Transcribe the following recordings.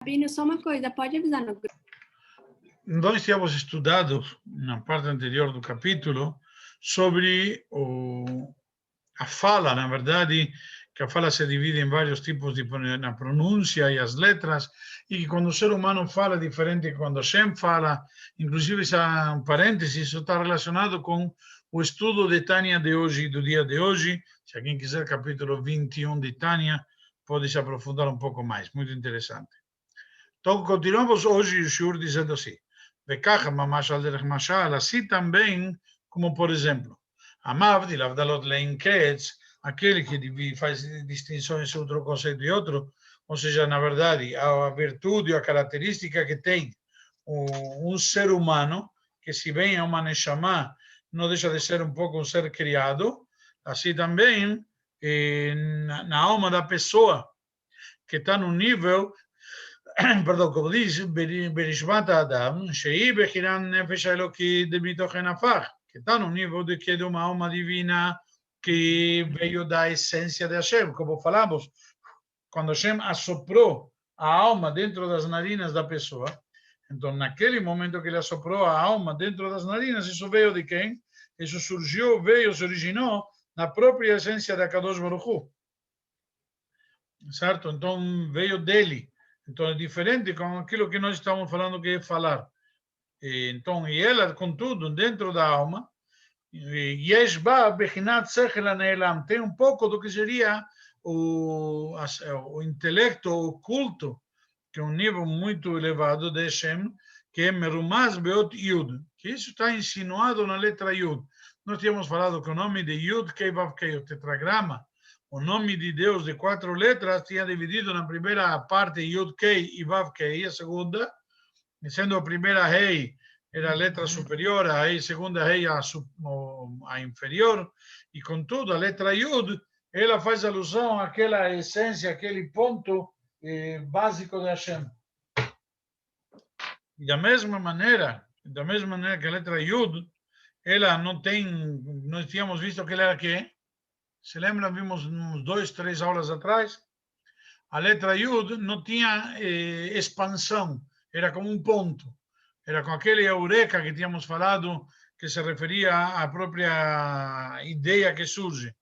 Rabino, só uma coisa, pode avisar no grupo. Nós tínhamos estudado, na parte anterior do capítulo, sobre a fala, na verdade, que a fala se divide em vários tipos na pronúncia e as letras, e que quando o ser humano fala é diferente que quando Hashem fala, inclusive, um parênteses, isso está relacionado com o estudo de Tânia de hoje, do dia de hoje. Se alguém quiser, capítulo 21 de Tânia, pode se aprofundar um pouco mais, muito interessante. Então, continuamos hoje o shiur dizendo assim, וככה ממש על דרך משל, assim também, como por exemplo, המבדיל הבדלות לאין קץ, aquele que faz distinções entre um conceito e outro, ou seja, na verdade, a virtude, a característica que tem ser humano, que se bem é uma neshama, não deixa de ser um pouco um ser criado, assim também, na alma da pessoa, que está no nível, perdão, como diz, Berishmat Adam, Shei Bechiran Nefesh Elokid Mitochen Afach, que está no nível de que é de uma alma divina que veio da essência de Hashem, como falamos, quando Hashem assoprou a alma dentro das narinas da pessoa, então naquele momento que ele assoprou a alma dentro das narinas, isso veio de quem? Isso surgiu, veio, se originou na própria essência da Kadosh Baruch Hu. Certo? Então veio dele. Então é diferente com aquilo que nós estamos falando que é falar. Então, e ela, contudo, dentro da alma, Yesh ba bechinat sechel hane'elam, tem um pouco do que seria o intelecto oculto, que é um nível muito elevado de Hashem, que é merumaz beot yud, que isso está insinuado na letra yud. Nós tínhamos falado que o nome de Yud Kei Vav Kei, o tetragrama, o nome de Deus de 4 letras, tinha dividido na primeira parte Yud Kei e Vav Kei, a segunda, sendo a primeira Rei era a letra superior, a segunda Rei a inferior, e contudo a letra Yud, ela faz alusão àquela essência, aquele ponto básico de Hashem. E da mesma maneira que a letra Yud, ela não tem, nós tínhamos visto que ela era quê? Se lembram, vimos uns 2, 3 aulas atrás, a letra Yud não tinha expansão, era como um ponto. Era com aquele eureka que tínhamos falado, que se referia à própria ideia que surge.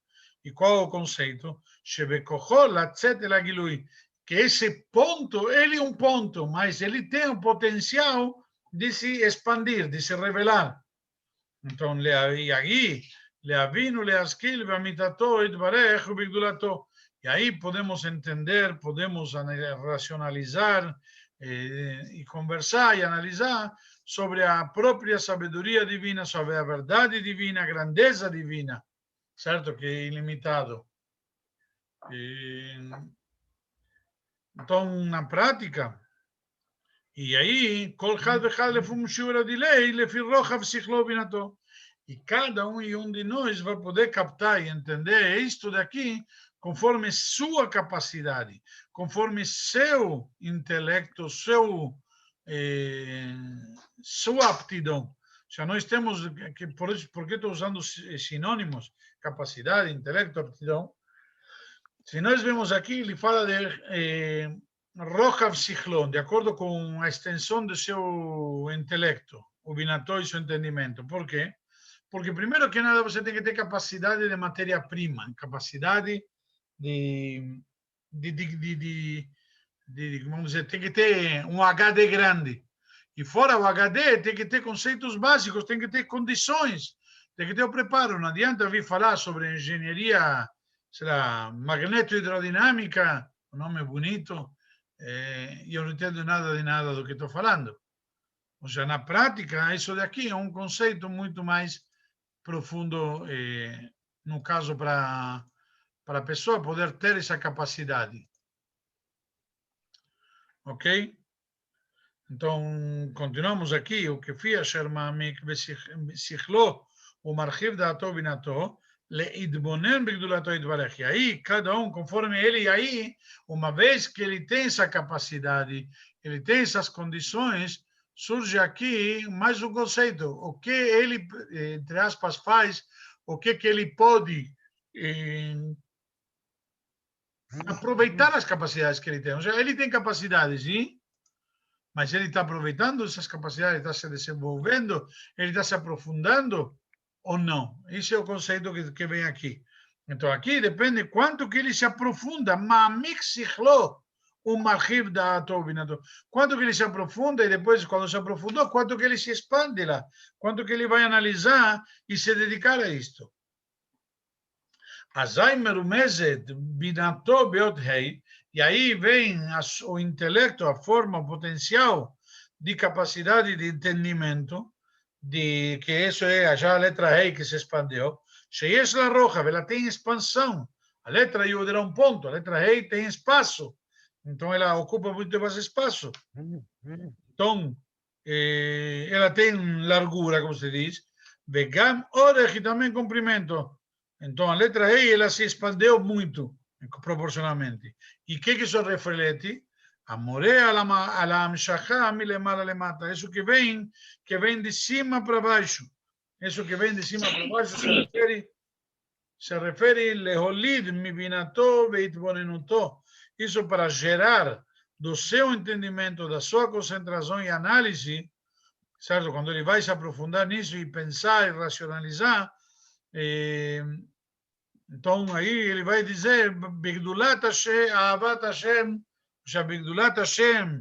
E qual o conceito? Que esse ponto, ele é um ponto, mas ele tem o potencial de se expandir, de se revelar. Então, e aí podemos entender, podemos racionalizar, e conversar e analisar sobre a própria sabedoria divina, sobre a verdade divina, a grandeza divina, certo? Que é ilimitado. Então, na prática, e aí, e cada e um de nós vai poder captar e entender isto daqui conforme sua capacidade, conforme seu intelecto, sua aptidão. Já nós temos, por que estou usando sinônimos? Capacidade, intelecto, aptidão. Se nós vemos aqui, ele fala de Rochav Sichlon, de acordo com a extensão do seu intelecto, o binató e seu entendimento. Por quê? Porque, primeiro que nada, você tem que ter capacidade de matéria-prima, capacidade vamos dizer, tem que ter um HD grande. E fora o HD, tem que ter conceitos básicos, tem que ter condições, tem que ter o preparo. Não adianta vir falar sobre engenharia, sei lá, magneto-hidrodinâmica, um nome bonito, e eu não entendo nada de nada do que estou falando. Ou seja, na prática, isso daqui é um conceito muito mais profundo, no caso, para a pessoa poder ter essa capacidade. Ok? Então, continuamos aqui. O que fia Shermamik Besichlo, o Marchiv Dato Binato, Leidbonen Bigdulato Idvarech. E aí, cada um, conforme ele, e aí, uma vez que ele tem essa capacidade, ele tem essas condições, surge aqui mais um conceito. O que ele, entre aspas, faz, o que ele pode aproveitar as capacidades que ele tem. Ou seja, ele tem capacidades de mas ele está aproveitando essas capacidades, está se desenvolvendo, ele está se aprofundando ou não? Esse é o conceito que vem aqui. Então, aqui depende quanto que ele se aprofunda. O marhib da Tobinato. Quanto que ele se aprofunda e depois, quando se aprofundou, quanto que ele se expande lá. Quanto que ele vai analisar e se dedicar a isto. Azai merumezet binato beot hei. E aí vem o intelecto, a forma, o potencial de capacidade de entendimento, de que isso é já a letra Rei que se expandiu. Sheyesh la roja, ela tem expansão. A letra Yud era ponto, a letra Rei tem espaço. Então ela ocupa muito mais espaço. Então, ela tem largura, como se diz. Vegam orech e também comprimento. Então a letra E ela se expandiu muito, proporcionalmente. E o que isso reflete? Amore ala amshachá milemala lemata. Isso que vem de cima para baixo. Isso que vem de cima para baixo se refere leholid mibinato veitbonenuto. Isso para gerar do seu entendimento, da sua concentração e análise, certo? Quando ele vai se aprofundar nisso e pensar e racionalizar, então aí ele vai dizer Bigdulat Hashem, Ahavat Hashem, Bigdulat Hashem,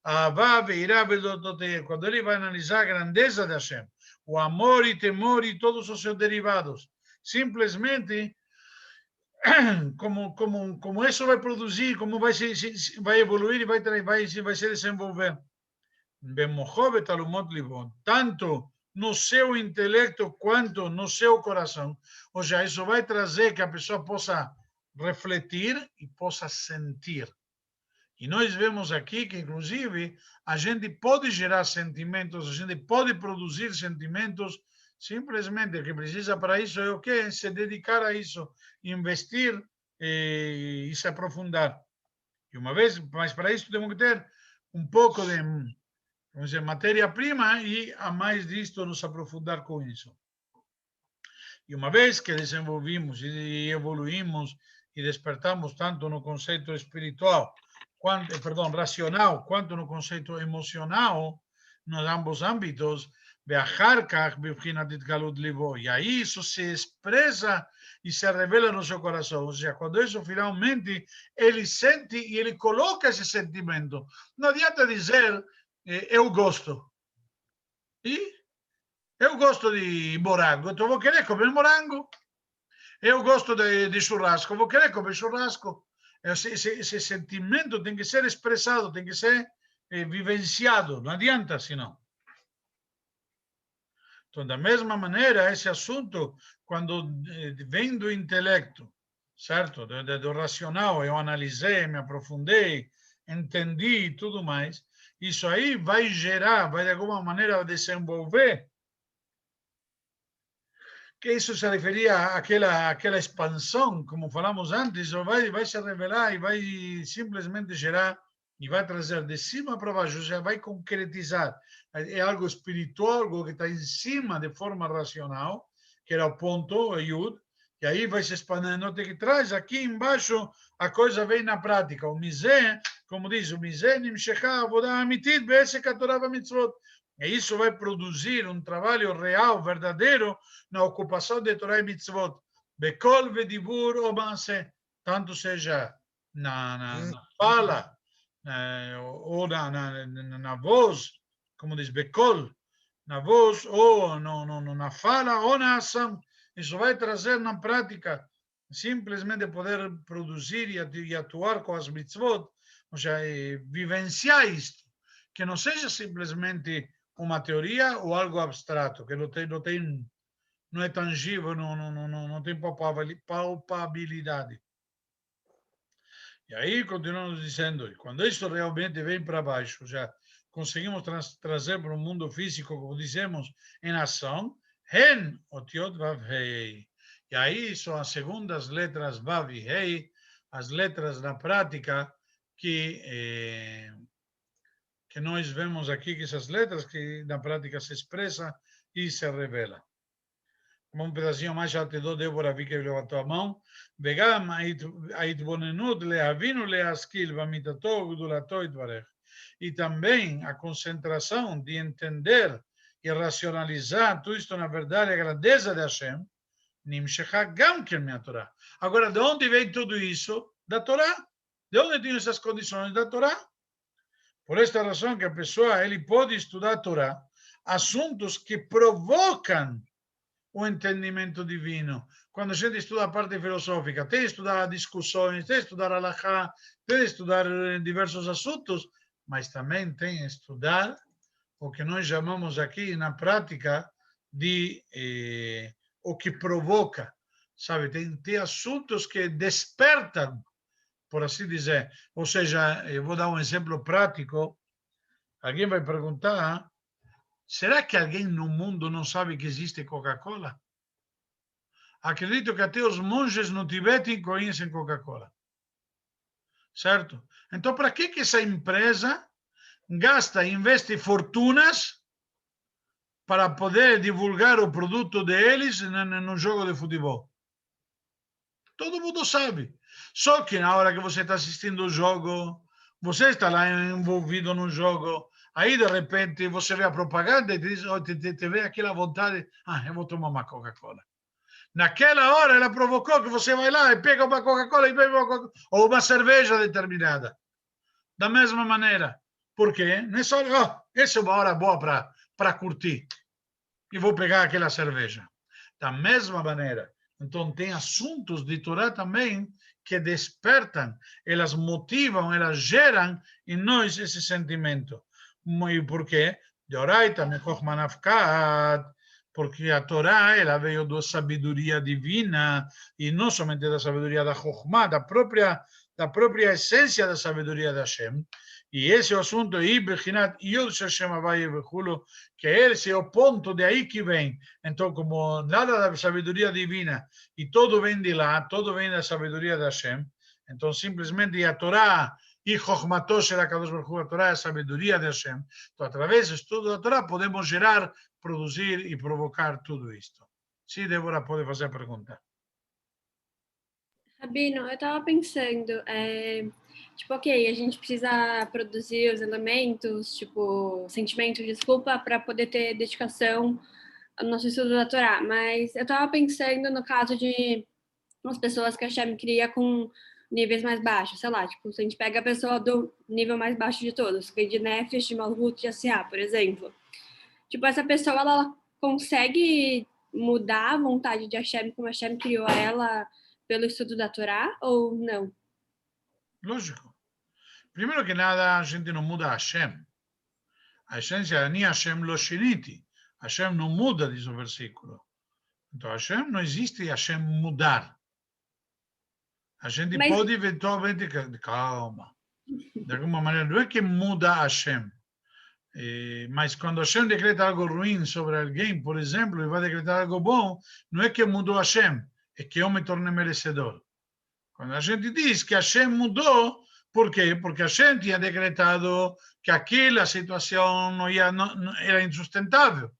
Ahavá veirá bedototei. Quando ele vai analisar a grandeza de Hashem, o amor e temor e todos os seus derivados, simplesmente como isso vai produzir, como vai evoluir e vai se desenvolver. Tanto no seu intelecto quanto no seu coração. Ou seja, isso vai trazer que a pessoa possa refletir e possa sentir. E nós vemos aqui que, inclusive, a gente pode gerar sentimentos, a gente pode produzir sentimentos, simplesmente o que precisa para isso é o quê? Se dedicar a isso, investir e se aprofundar. E uma vez, mas para isso temos que ter um pouco de, vamos dizer, matéria-prima e, a mais disto, nos aprofundar com isso. E uma vez que desenvolvimos e evoluímos e despertamos tanto no conceito espiritual, racional, quanto no conceito emocional, nos ambos âmbitos, e aí isso se expressa e se revela no seu coração. Ou seja, quando isso finalmente ele sente e ele coloca esse sentimento. Não adianta dizer eu gosto. E eu gosto de morango, então vou querer comer morango. Eu gosto de churrasco, vou querer comer churrasco. Esse sentimento tem que ser expressado, tem que ser vivenciado. Não adianta, senão. Então, da mesma maneira, esse assunto, quando vem do intelecto, certo? Do racional, eu analisei, me aprofundei, entendi e tudo mais, isso aí vai gerar, vai de alguma maneira desenvolver, que isso se referia àquela expansão, como falamos antes, vai se revelar e vai simplesmente gerar e vai trazer de cima para baixo, ou seja, vai concretizar. É algo espiritual, algo que está em cima de forma racional, que era o ponto, o Yud, e aí vai se expandindo até que traz, aqui embaixo, a coisa vem na prática. O Mizé, como diz, o Mizé nimshechá avodah amitit be'esek haTorah v'mitzvot. E isso vai produzir um trabalho real, verdadeiro, na ocupação de Torá e Mitzvot. Bekol vedibur o maaseh, tanto seja na fala, ou na voz, como diz Bekol, na voz, ou na fala, ou na ação. Isso vai trazer na prática, simplesmente poder produzir e atuar com as mitzvot, ou seja, vivenciar isto, que não seja simplesmente uma teoria ou algo abstrato, que não é tangível, não tem palpabilidade. E aí continuamos dizendo, quando isso realmente vem para baixo, já conseguimos trazer para o mundo físico, como dizemos, em ação, Hen, Otiot, Vav, Hei. E aí são as segundas letras Vav e Hei, as letras na prática que nós vemos aqui, que essas letras que na prática se expressa e se revela. Como um pedacinho mais, já te dou, Débora, vi que levantou a mão. Vegam, ההתבוננות להבין ולהשכיל באמיתתו וגדולתו יתברך. e também a concentração de entender e racionalizar tudo isto, na verdade, a grandeza de Hashem, Nimshechá Gam Ken minha Torá. Agora, de onde vem tudo isso? Da Torá. De onde tem essas condições? Da Torá. Por esta razão que a pessoa ele pode estudar a Torá, assuntos que provocam o entendimento divino. Quando a gente estuda a parte filosófica, tem que estudar discussões, tem que estudar halachá, tem que estudar diversos assuntos, mas também tem que estudar o que nós chamamos aqui na prática de o que provoca, sabe? Tem assuntos que despertam, por assim dizer. Ou seja, eu vou dar um exemplo prático. Alguém vai perguntar: será que alguém no mundo não sabe que existe Coca-Cola? Acredito que até os monges no Tibete conhecem Coca-Cola. Certo? Então, para que essa empresa gasta, investe fortunas para poder divulgar o produto deles no jogo de futebol? Todo mundo sabe. Só que na hora que você está assistindo o jogo, você está lá envolvido no jogo, aí de repente você vê a propaganda e te vê aquela vontade, eu vou tomar uma Coca-Cola. Naquela hora ela provocou que você vai lá e pega uma Coca-Cola e bebe uma Coca-Cola, ou uma cerveja determinada. Da mesma maneira. Por quê? Nessa hora, essa é uma hora boa para curtir. E vou pegar aquela cerveja. Da mesma maneira. Então, tem assuntos de Torá também que despertam, elas motivam, elas geram em nós esse sentimento. E por quê? De Oraita, Mekoch Manafkat, porque a Torá ela veio da sabedoria divina, e não somente da sabedoria da Chokhmah, da própria essência da sabedoria da Hashem. E esse é o assunto, que esse é o ponto de aí que vem. Então, como nada da sabedoria divina, e tudo vem de lá, tudo vem da sabedoria da Hashem, então simplesmente a Torá, e Chokhmato será Kadosh Baruch Hu, a Torá é a sabedoria de Hashem. Então, através do estudo da Torá, podemos gerar, produzir e provocar tudo isto. Sim, Débora, pode fazer a pergunta. Rabino, eu estava pensando, tipo, ok, a gente precisa produzir os elementos, tipo, sentimento, desculpa, para poder ter dedicação ao nosso estudo da Torá, mas eu estava pensando no caso de umas pessoas que a Hashem cria com níveis mais baixos, sei lá, tipo, se a gente pega a pessoa do nível mais baixo de todos, que é de Nefesh, de Malhut, de Asiá, por exemplo. Tipo, essa pessoa, ela consegue mudar a vontade de Hashem como Hashem criou ela pelo estudo da Torá ou não? Lógico. Primeiro que nada, a gente não muda a Hashem. A essência, nem Hashem lo shiniti. Hashem não muda, diz o versículo. Então, Hashem não existe Hashem mudar. A gente pode eventualmente... Calma. De alguma maneira, não é que muda Hashem. Mas quando Hashem decreta algo ruim sobre alguém, por exemplo, e vai decretar algo bom, não é que mudou Hashem, é que eu me tornei merecedor. Quando a gente diz que Hashem mudou, por quê? Porque Hashem tinha decretado que aquela situação não era insustentável.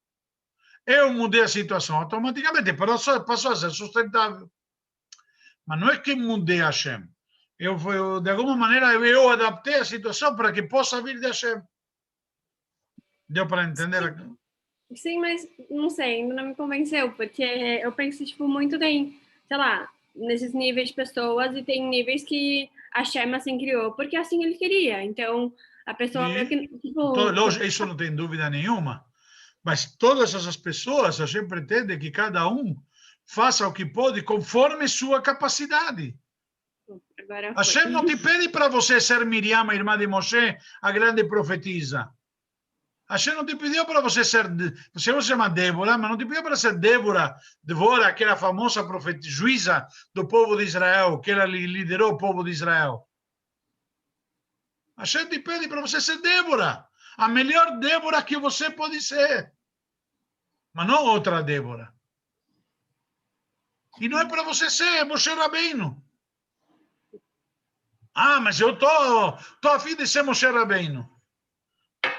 Eu mudei a situação, automaticamente passou a ser sustentável. Mas não é que mudei a Hashem. De alguma maneira, eu adaptei a situação para que possa vir de Hashem. Deu para entender? Sim, mas não sei, ainda não me convenceu, porque eu penso, tipo, muito tem, sei lá, nesses níveis de pessoas e tem níveis que a Hashem assim criou, porque assim ele queria. Então, a pessoa meio que, tipo... Isso não tem dúvida nenhuma. Mas todas essas pessoas, a gente pretende que cada um faça o que pode conforme sua capacidade. Hashem não te pede para você ser Miriam, a irmã de Moshe, a grande profetisa. Hashem não te pediu para você ser... Você se chama Débora, mas não te pediu para ser Débora, aquela famosa juíza do povo de Israel, que ela liderou o povo de Israel. Hashem te pede para você ser Débora. A melhor Débora que você pode ser. Mas não outra Débora. E não é para você ser Moshe Rabbeinu. Mas eu tô a fim de ser Moshe Rabbeinu.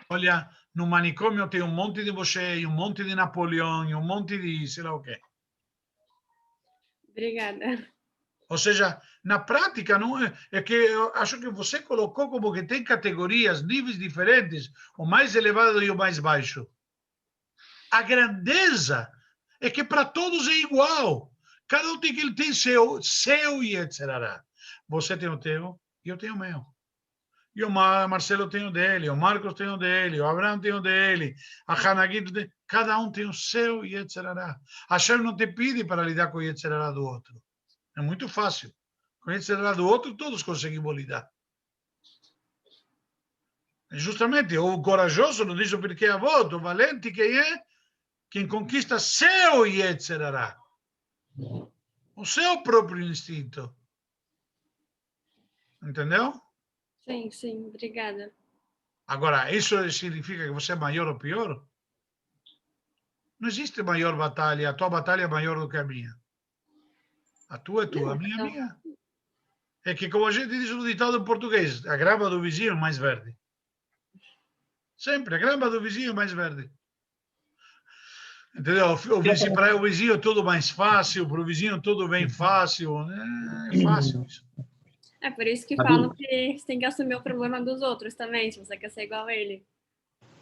Olha, no manicômio tem um monte de Moshe, um monte de Napoleão, e um monte de sei lá o quê. Obrigada. Ou seja, na prática, não é que eu acho que você colocou como que tem categorias, níveis diferentes, o mais elevado e o mais baixo. A grandeza é que para todos é igual. Cada um tem seu e etc. Você tem o teu e eu tenho o meu. E o Marcelo tem o dele, o Marcos tem o dele, o Abraão tem o dele, a Hanagui tem... Cada um tem o seu e etc. A Hashem não te pede para lidar com o etc. do outro. É muito fácil. Com o etc. do outro, todos conseguimos lidar. E justamente, o corajoso, não diz o porquê a voto, o valente, quem é? Quem conquista seu e etc. O seu próprio instinto. Entendeu? Sim, sim, obrigada. Agora, isso significa que você é maior ou pior? Não existe maior batalha. A tua batalha é maior do que a minha. A tua é tua, a minha é Não, minha. É que, como a gente diz no ditado em português, a grama do vizinho é mais verde. Sempre, a grama do vizinho é mais verde. Entendeu? Para o vizinho é tudo mais fácil, para o vizinho tudo bem fácil. É fácil isso. é por isso que falam Rabino, que você tem que assumir o problema dos outros também, se você quer ser igual a ele.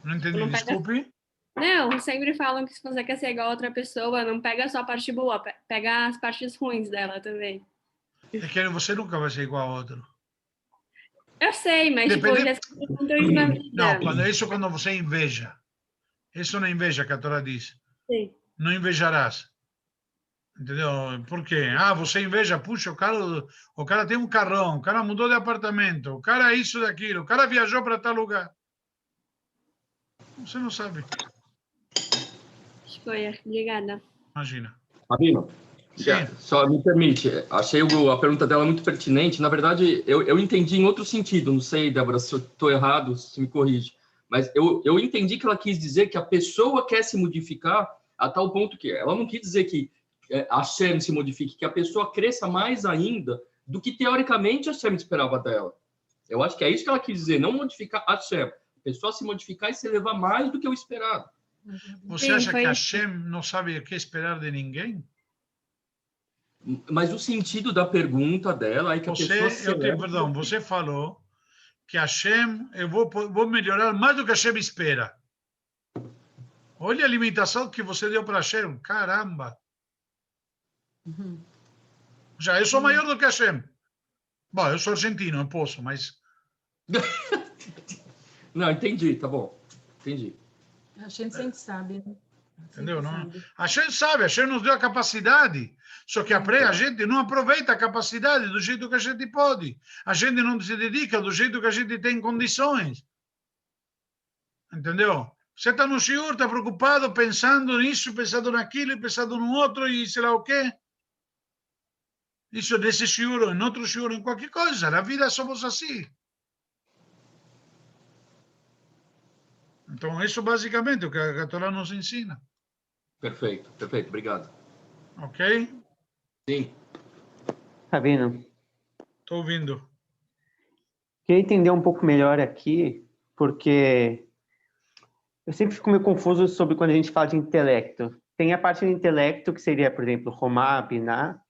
Não Tipo, entendi, não pega... desculpe. Não, sempre falam que se você quer ser igual a outra pessoa, não pega só a parte boa, pega as partes ruins dela também. É que você nunca vai ser igual ao outro. Eu sei, mas tipo, Depende. já escutei muito isso na Não, vida. quando você inveja. Isso não é inveja que a Torá diz. Sim. Não invejarás. Entendeu? Por quê? Ah, você inveja, puxa, o cara tem um carrão, o cara mudou de apartamento, o cara é isso daquilo, o cara viajou para tal lugar. Você não sabe, Escolha. Obrigada. imagina. Rabino, Sim, só me permite, achei a pergunta dela muito pertinente. Na verdade, eu entendi em outro sentido, não sei, Débora, se eu estou errado, se me corrige, mas eu entendi que ela quis dizer que a pessoa quer se modificar a tal ponto que ela não quis dizer que a Hashem se modifique, que a pessoa cresça mais ainda do que teoricamente a Hashem esperava dela. Eu acho que é isso que ela quis dizer, não modificar a Hashem, a pessoa se modificar e se elevar mais do que o esperado. você Sim, acha que foi isso. Hashem não sabe o que esperar de ninguém? Mas o sentido da pergunta dela é que a pessoa se eleva. Perdão, você falou que Hashem, eu vou melhorar mais do que Hashem espera. Olha a limitação que você deu para Hashem, caramba. Já, eu sou maior do que Hashem. Bom, eu sou argentino, não posso, mas... Não, entendi, tá bom. Entendi. A gente sempre sabe, né? Entendeu? Sempre Não? sabe. A gente sabe, a gente nos deu a capacidade. Só que a gente não aproveita a capacidade do jeito que a gente pode. A gente não se dedica do jeito que a gente tem condições. Entendeu? Você está no shiur, está preocupado, pensando nisso, pensando naquilo, pensando no outro e sei lá o quê. Isso nesse shiur, em outro shiur, em qualquer coisa. Na vida somos assim. Então, isso basicamente é o que a Torá nos ensina. Perfeito, perfeito, obrigado. Ok? Sim. Rabino, Estou ouvindo. queria entender um pouco melhor aqui, porque eu sempre fico meio confuso sobre quando a gente fala de intelecto. Tem a parte do intelecto, que seria, por exemplo, Romá, Biná,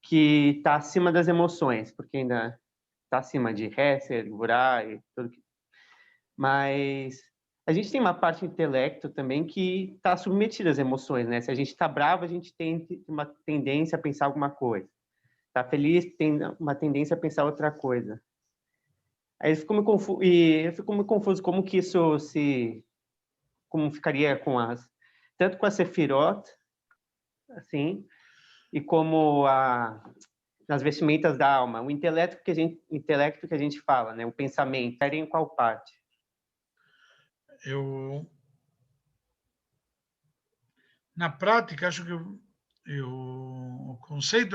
que está acima das emoções, porque ainda está acima de Hesed, Gvurá e tudo. Mas a gente tem uma parte do intelecto também que está submetida às emoções, né? Se a gente está bravo, a gente tem uma tendência a pensar alguma coisa. Está feliz, tem uma tendência a pensar outra coisa. Aí eu fico meio confuso como que isso como ficaria tanto com a Sefirot, assim, e como nas vestimentas da alma, o intelecto que a gente fala, né, o pensamento, estaria em qual parte? Na prática, acho que o conceito